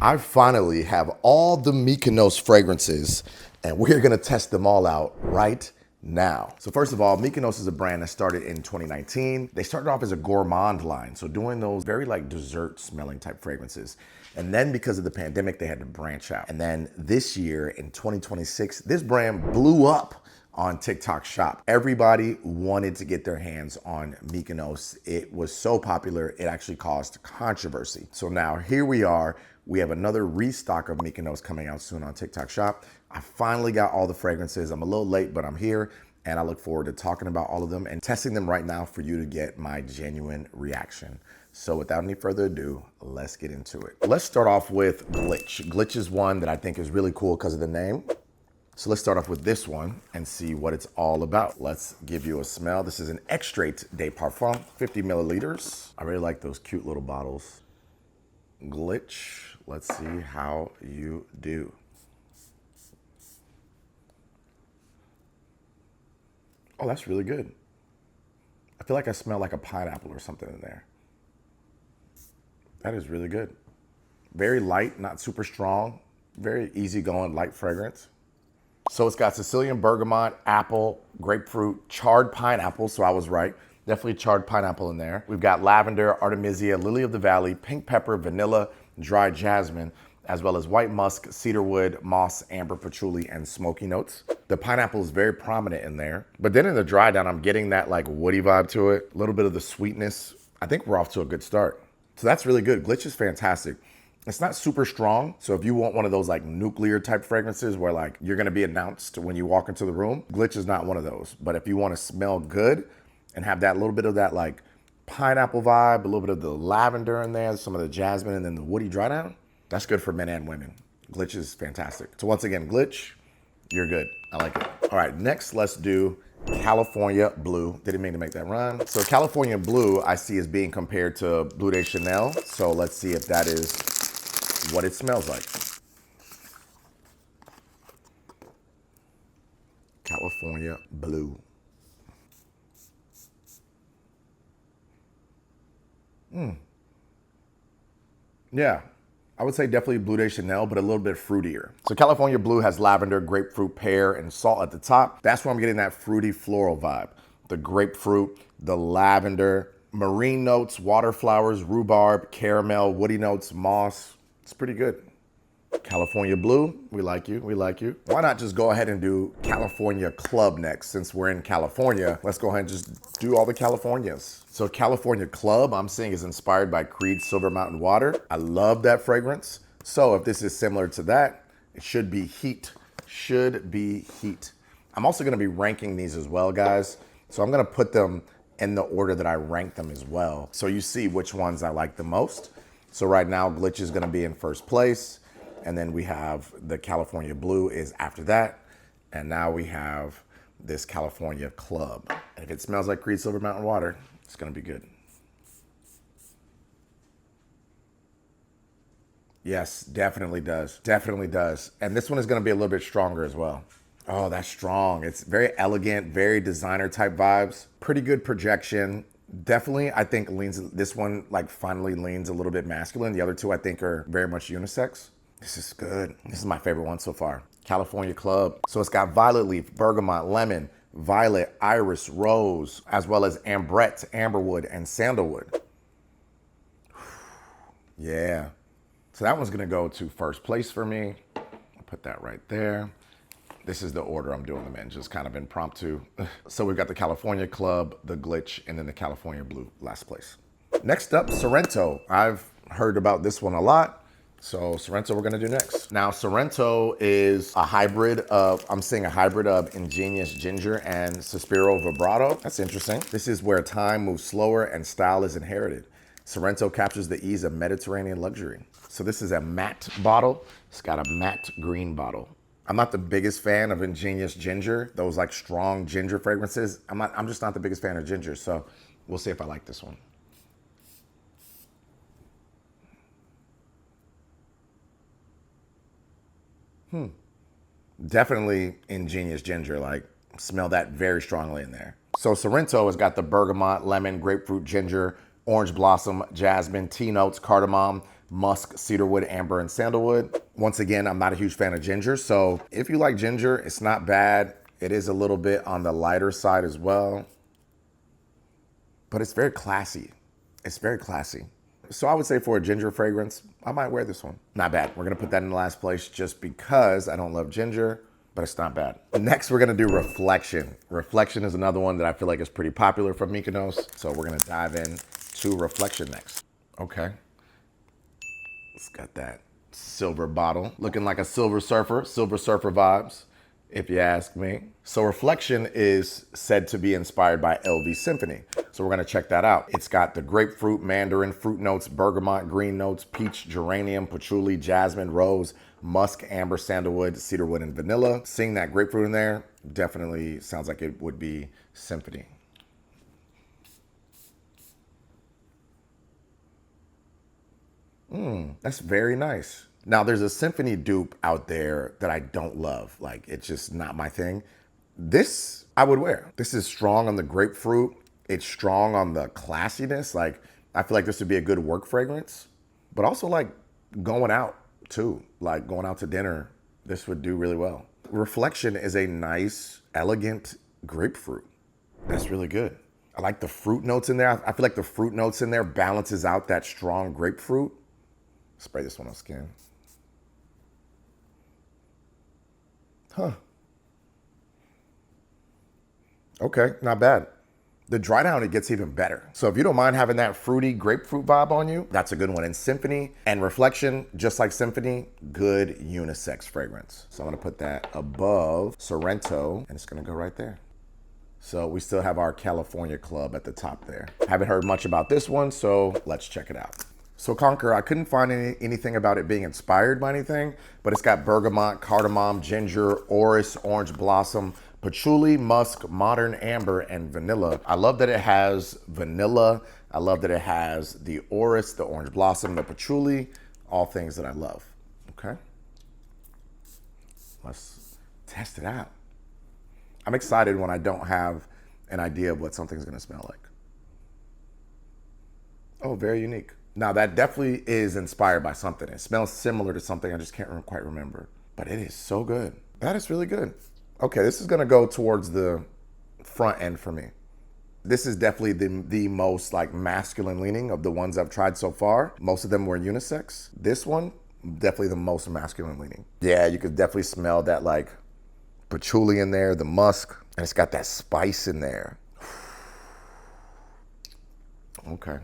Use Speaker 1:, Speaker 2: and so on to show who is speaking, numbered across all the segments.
Speaker 1: I finally have all the Mykonos fragrances, and we're gonna test them all out right now. So first of all, Mykonos is a brand that started in 2019. They started off as a gourmand line, so doing those very like dessert smelling type fragrances. And then because of the pandemic, they had to branch out. And then this year in 2026, this brand blew up on TikTok Shop. Everybody wanted to get their hands on Mykonos. It was so popular, it actually caused controversy. So now here we are. We have another restock of Mykonos coming out soon on TikTok Shop. I finally got all the fragrances. I'm a little late, but I'm here, and I look forward to talking about all of them and testing them right now for you to get my genuine reaction. So without any further ado, let's get into it. Let's start off with Glitch. Glitch is one that I think is really cool because of the name. So let's start off with this one and see what it's all about. Let's give you a smell. This is an Extrait de Parfum, 50 milliliters. I really like those cute little bottles. Glitch, let's see how you do. Oh, that's really good. I feel like I smell like a pineapple or something in there. That is really good. Very light, not super strong. Very easygoing, light fragrance. So it's got Sicilian bergamot, apple, grapefruit, charred pineapple, so I was right. Definitely charred pineapple in there. We've got lavender, artemisia, lily of the valley, pink pepper, vanilla, dry jasmine, as well as white musk, cedarwood, moss, amber patchouli, and smoky notes. The pineapple is very prominent in there. But then in the dry down, I'm getting that like woody vibe to it, a little bit of the sweetness. I think we're off to a good start. So that's really good. Glitch is fantastic. It's not super strong, so if you want one of those like nuclear type fragrances where like you're gonna be announced when you walk into the room, Glitch is not one of those. But if you wanna smell good and have that little bit of that like pineapple vibe, a little bit of the lavender in there, some of the jasmine, and then the woody dry down, that's good for men and women. Glitch is fantastic. So once again, Glitch, you're good. I like it. All right, next let's do California Blue. Didn't mean to make that run. So California Blue I see as being compared to Bleu de Chanel. So let's see if that is what it smells like. California Blue. Yeah, I would say definitely Bleu de Chanel, but a little bit fruitier. So California Blue has lavender, grapefruit, pear, and salt at the top. That's where I'm getting that fruity floral vibe. The grapefruit, the lavender, marine notes, water flowers, rhubarb, caramel, woody notes, moss. It's pretty good. California Blue, we like you, we like you. Why not just go ahead and do California Club next? Since we're in California, let's go ahead and just do all the Californias. So California Club, I'm seeing is inspired by Creed's Silver Mountain Water. I love that fragrance. So if this is similar to that, it should be heat, should be heat. I'm also gonna be ranking these as well, guys. So I'm gonna put them in the order that I rank them as well. So you see which ones I like the most. So right now, Glitch is gonna be in first place. And then we have the California Blue is after that. And now we have this California Club. And if it smells like Creed Silver Mountain Water, it's gonna be good. Yes, definitely does. Definitely does. And this one is gonna be a little bit stronger as well. Oh, that's strong. It's very elegant, very designer type vibes. Pretty good projection. Definitely, I think leans, this one like finally leans a little bit masculine. The other two I think are very much unisex. This is good. This is my favorite one so far. California Club. So it's got violet leaf, bergamot, lemon, violet, iris, rose, as well as ambrette, amberwood, and sandalwood. Yeah. So that one's gonna go to first place for me. I'll put that right there. This is the order I'm doing them in, just kind of impromptu. So we've got the California Club, the Glitch, and then the California Blue, last place. Next up, Sorrento. I've heard about this one a lot. So Sorrento we're gonna do next. Now Sorrento is a hybrid of, I'm seeing a hybrid of Ingenious Ginger and Sospiro Vibrato. That's interesting. This is where time moves slower and style is inherited. Sorrento captures the ease of Mediterranean luxury. So this is a matte bottle. It's got a matte green bottle. I'm not the biggest fan of Ingenious Ginger, those like strong ginger fragrances. I'm just not the biggest fan of ginger, so we'll see if I like this one. Definitely Ingenious Ginger, like smell that very strongly in there. So Sorrento has got the bergamot, lemon, grapefruit, ginger, orange blossom, jasmine, tea notes, cardamom, musk, cedarwood, amber, and sandalwood. Once again, I'm not a huge fan of ginger, so if you like ginger, it's not bad. It is a little bit on the lighter side as well, but it's very classy. It's very classy. So I would say for a ginger fragrance, I might wear this one. Not bad. We're gonna put that in the last place just because I don't love ginger, but it's not bad. Next, we're gonna do Reflection. Reflection is another one that I feel like is pretty popular from Mykonos. So we're gonna dive in to Reflection next. Okay. It's got that silver bottle, looking like a Silver Surfer vibes, if you ask me. So Reflection is said to be inspired by LV Symphony. So we're gonna check that out. It's got the grapefruit, mandarin, fruit notes, bergamot, green notes, peach, geranium, patchouli, jasmine, rose, musk, amber, sandalwood, cedarwood, and vanilla. Seeing that grapefruit in there definitely sounds like it would be Symphony. That's very nice. Now there's a Symphony dupe out there that I don't love. Like, it's just not my thing. This I would wear. This is strong on the grapefruit. It's strong on the classiness. Like, I feel like this would be a good work fragrance, but also like going out too. Like going out to dinner, this would do really well. Reflection is a nice, elegant grapefruit. That's really good. I like the fruit notes in there. I feel like the fruit notes in there balances out that strong grapefruit. Spray this one on skin. Huh. Okay, not bad. The dry down, it gets even better. So if you don't mind having that fruity grapefruit vibe on you, that's a good one. And Symphony and Reflection, just like Symphony, good unisex fragrance. So I'm gonna put that above Sorrento, and it's gonna go right there. So we still have our California Club at the top there. Haven't heard much about this one, so let's check it out. So Conquer, I couldn't find anything about it being inspired by anything, but it's got bergamot, cardamom, ginger, orris, orange blossom, patchouli, musk, modern amber, and vanilla. I love that it has vanilla. I love that it has the orris, the orange blossom, the patchouli, all things that I love. Okay. Let's test it out. I'm excited when I don't have an idea of what something's gonna smell like. Oh, very unique. Now that definitely is inspired by something. It smells similar to something, I just can't quite remember. But it is so good. That is really good. Okay, this is gonna go towards the front end for me. This is definitely the most like masculine leaning of the ones I've tried so far. Most of them were unisex. This one, definitely the most masculine leaning. Yeah, you could definitely smell that like patchouli in there, the musk, and it's got that spice in there. Okay.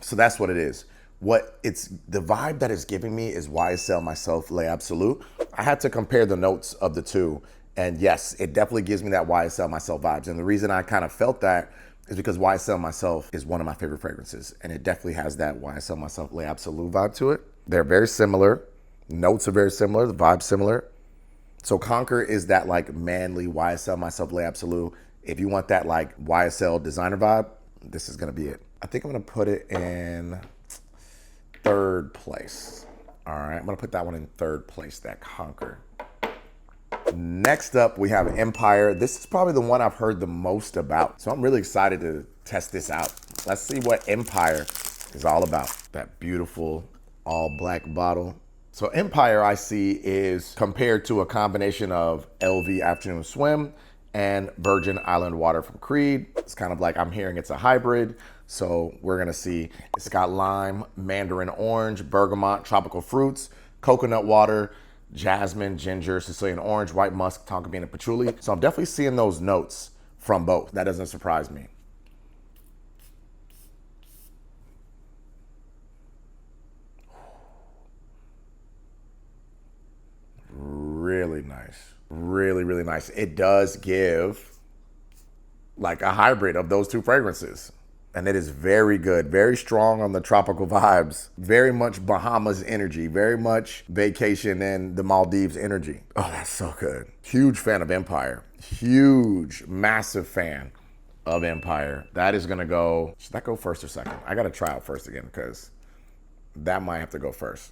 Speaker 1: So that's what it is. The vibe that it's giving me is YSL Myself Le Absolute. I had to compare the notes of the two, and yes, it definitely gives me that YSL Myself vibes. And the reason I kind of felt that is because YSL Myself is one of my favorite fragrances, and it definitely has that YSL Myself Le Absolute vibe to it. They're very similar. Notes are very similar. The vibe's similar. So Conquer is that like manly YSL Myself Le Absolute. If you want that like YSL designer vibe, this is gonna be it. I think I'm gonna put it in third place. All right, I'm gonna put that one in third place, that Conquer. Next up, we have Empire. This is probably the one I've heard the most about. So I'm really excited to test this out. Let's see what Empire is all about. That beautiful all black bottle. So Empire, I see, is compared to a combination of LV Afternoon Swim and Virgin Island Water from Creed. It's kind of like, I'm hearing it's a hybrid. So we're gonna see, it's got lime, mandarin orange, bergamot, tropical fruits, coconut water, jasmine, ginger, Sicilian orange, white musk, tonka bean, and patchouli. So I'm definitely seeing those notes from both. That doesn't surprise me. Really nice. Really, really nice. It does give like a hybrid of those two fragrances. And it is very good, very strong on the tropical vibes, very much Bahamas energy, very much vacation in the Maldives energy. Oh, that's so good. Huge fan of Empire. Huge, massive fan of Empire. That is gonna go, should that go first or second? I gotta try out first again because that might have to go first.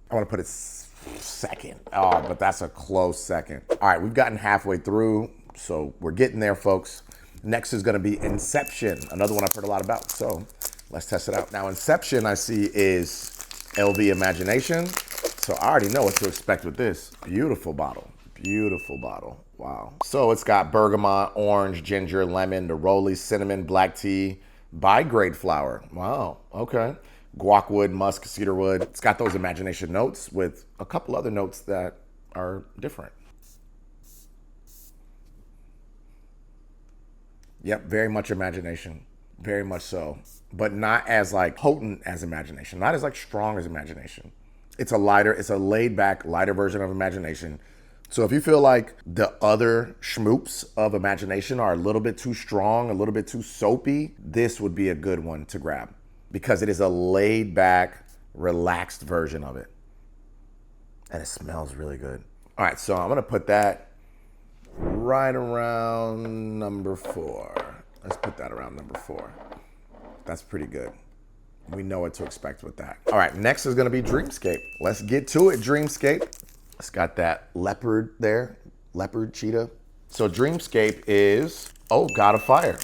Speaker 1: I wanna put it second. Oh, but that's a close second. All right, we've gotten halfway through, so we're getting there, folks. Next is gonna be Inception, another one I've heard a lot about. So Let's test it out. Now, Inception, I see, is LV Imagination. So I already know what to expect with this. Beautiful bottle. Beautiful bottle. Wow. So it's got bergamot, orange, ginger, lemon, neroli, cinnamon, black tea, bi-grade flower. Wow. Okay. Guacwood, musk, cedarwood. It's got those imagination notes with a couple other notes that are different. Yep, very much imagination. Very much so. But not as like potent as imagination. Not as like strong as imagination. It's a laid back, lighter version of imagination. So if you feel like the other schmoops of imagination are a little bit too strong, a little bit too soapy, this would be a good one to grab because it is a laid back, relaxed version of it. And it smells really good. All right, so I'm gonna put that right around number 4. Let's put that around number 4. That's pretty good. We know what to expect with that. All right, next is gonna be Dreamscape. Let's get to it, Dreamscape. It's got that leopard there, leopard cheetah. So Dreamscape is, God of Fire.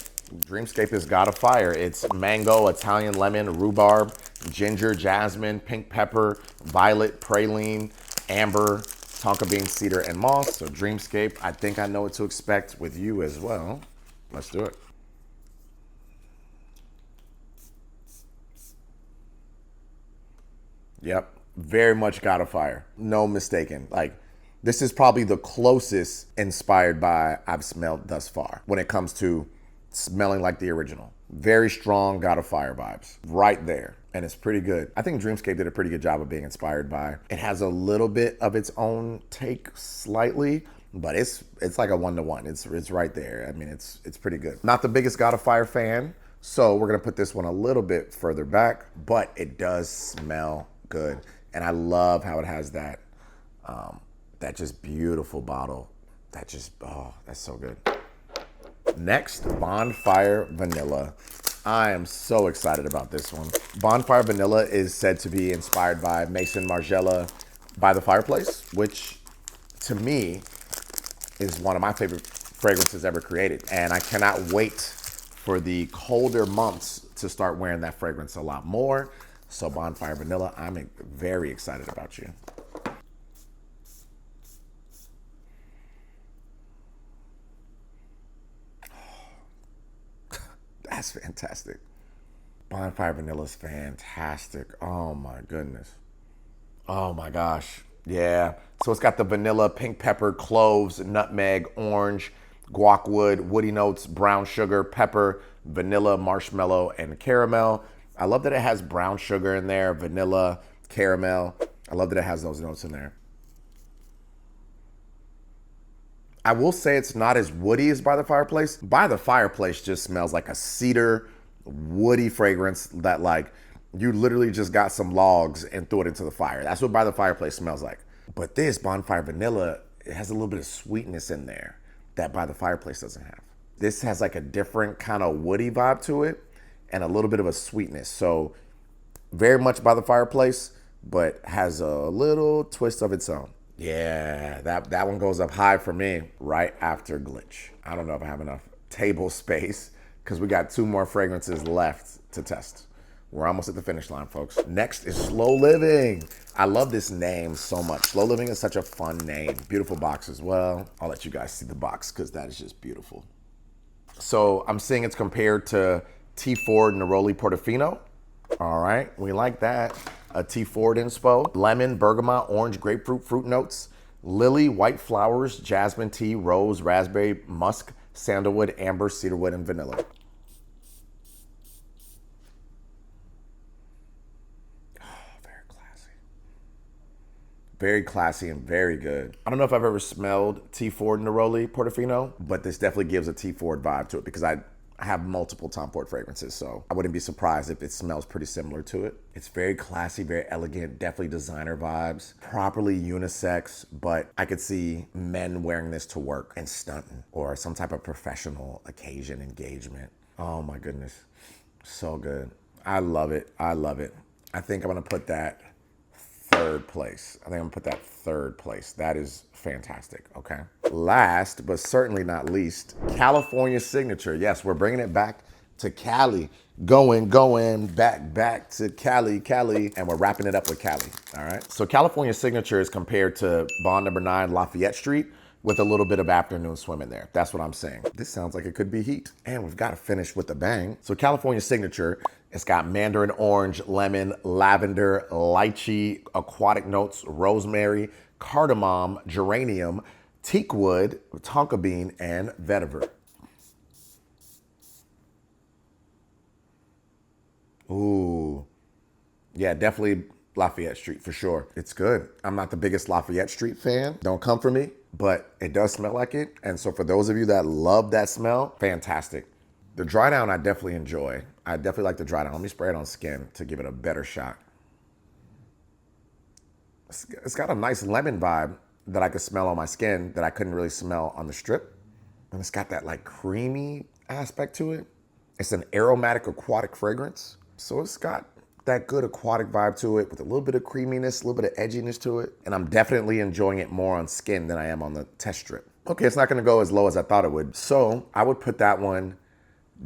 Speaker 1: Dreamscape is God of Fire. It's mango, Italian lemon, rhubarb, ginger, jasmine, pink pepper, violet, praline, amber, tonka bean, cedar, and moss. So Dreamscape, I think I know what to expect with you as well. Let's do it. Yep, very much God of Fire. No mistaken. Like, this is probably the closest inspired by I've smelled thus far when it comes to smelling like the original. Very strong God of Fire vibes right there. And it's pretty good. I think Dreamscape did a pretty good job of being inspired by. It has a little bit of its own take slightly, but it's like a 1-to-1. It's right there. I mean, it's pretty good. Not the biggest God of Fire fan, so we're gonna put this one a little bit further back, but it does smell good. And I love how it has that that just beautiful bottle. That just, that's so good. Next, Bonfire Vanilla. I am so excited about this one. Bonfire Vanilla is said to be inspired by Maison Margiela by the Fireplace, which to me is one of my favorite fragrances ever created. And I cannot wait for the colder months to start wearing that fragrance a lot more. So Bonfire Vanilla, I'm very excited about you. That's fantastic. Bonfire Vanilla is fantastic. Oh my goodness. Oh my gosh. Yeah. So it's got the vanilla, pink pepper, cloves, nutmeg, orange, guacwood, woody notes, brown sugar, pepper, vanilla, marshmallow, and caramel. I love that it has brown sugar in there, vanilla, caramel. I love that it has those notes in there. I will say it's not as woody as By the Fireplace. By the Fireplace just smells like a cedar, woody fragrance that like you literally just got some logs and threw it into the fire. That's what By the Fireplace smells like. But this Bonfire Vanilla, it has a little bit of sweetness in there that By the Fireplace doesn't have. This has like a different kind of woody vibe to it and a little bit of a sweetness. So very much By the Fireplace, but has a little twist of its own. Yeah, that one goes up high for me right after Glitch. I don't know if I have enough table space because we got 2 more fragrances left to test. We're almost at the finish line, folks. Next is Slow Living. I love this name so much. Slow Living is such a fun name. Beautiful box as well. I'll let you guys see the box because that is just beautiful. So I'm seeing it's compared to T. Ford Neroli Portofino. All right, we like that. A T. Ford inspo. Lemon, bergamot, orange, grapefruit, fruit notes. Lily, white flowers, jasmine tea, rose, raspberry, musk, sandalwood, amber, cedarwood, and vanilla. Very classy. Very classy and very good. I don't know if I've ever smelled T. Ford Neroli Portofino, but this definitely gives a T. Ford vibe to it because I have multiple Tom Ford fragrances, so I wouldn't be surprised if it smells pretty similar to it. It's very classy, very elegant, definitely designer vibes, properly unisex, but I could see men wearing this to work and stunting or some type of professional occasion engagement. Oh my goodness, so good. I love it, I love it. I think I'm gonna put that 3rd place. I think I'm gonna put that 3rd place. That is fantastic, okay? Last, but certainly not least, California Signature. Yes, we're bringing it back to Cali. Going, back to Cali, and we're wrapping it up with Cali, all right? So California Signature is compared to Bond Number 9 Lafayette Street with a little bit of afternoon swim in there. That's what I'm saying. This sounds like it could be heat. And we've got to finish with a bang. So California Signature, it's got mandarin orange, lemon, lavender, lychee, aquatic notes, rosemary, cardamom, geranium, teak wood, tonka bean, and vetiver. Ooh, yeah, definitely Lafayette Street for sure. It's good. I'm not the biggest Lafayette Street fan. Don't come for me, but it does smell like it. And so for those of you that love that smell, fantastic. The dry down I definitely enjoy. I definitely like the dry down. Let me spray it on skin to give it a better shot. It's got a nice lemon vibe that I could smell on my skin that I couldn't really smell on the strip. And it's got that like creamy aspect to it. It's an aromatic aquatic fragrance. So it's got that good aquatic vibe to it with a little bit of creaminess, a little bit of edginess to it. And I'm definitely enjoying it more on skin than I am on the test strip. Okay, it's not gonna go as low as I thought it would. So I would put that one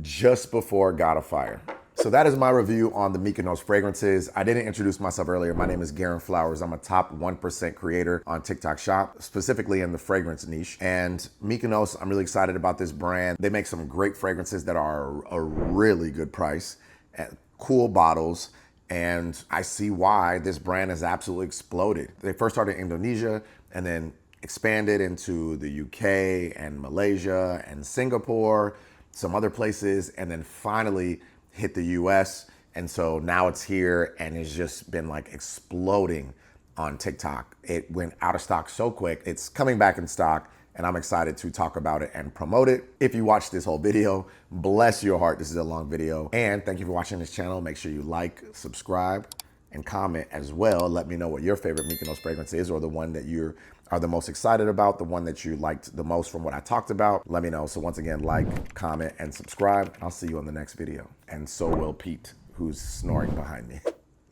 Speaker 1: just before God of Fire. So that is my review on the Mykonos fragrances. I didn't introduce myself earlier. My name is Garen Flowers. I'm a top 1% creator on TikTok Shop, specifically in the fragrance niche. And Mykonos, I'm really excited about this brand. They make some great fragrances that are a really good price, at cool bottles. And I see why this brand has absolutely exploded. They first started in Indonesia and then expanded into the UK and Malaysia and Singapore, some other places, and then finally hit the US. And so now it's here and it's just been like exploding on TikTok. It went out of stock so quick. It's coming back in stock and I'm excited to talk about it and promote it. If you watched this whole video, bless your heart. This is a long video. And thank you for watching this channel. Make sure you like, subscribe, and comment as well. Let me know what your favorite Mykonos fragrance is or the one that you are the most excited about, the one that you liked the most from what I talked about. Let me know. So once again, like, comment, and subscribe. I'll see you on the next video. And so will Pete, who's snoring behind me.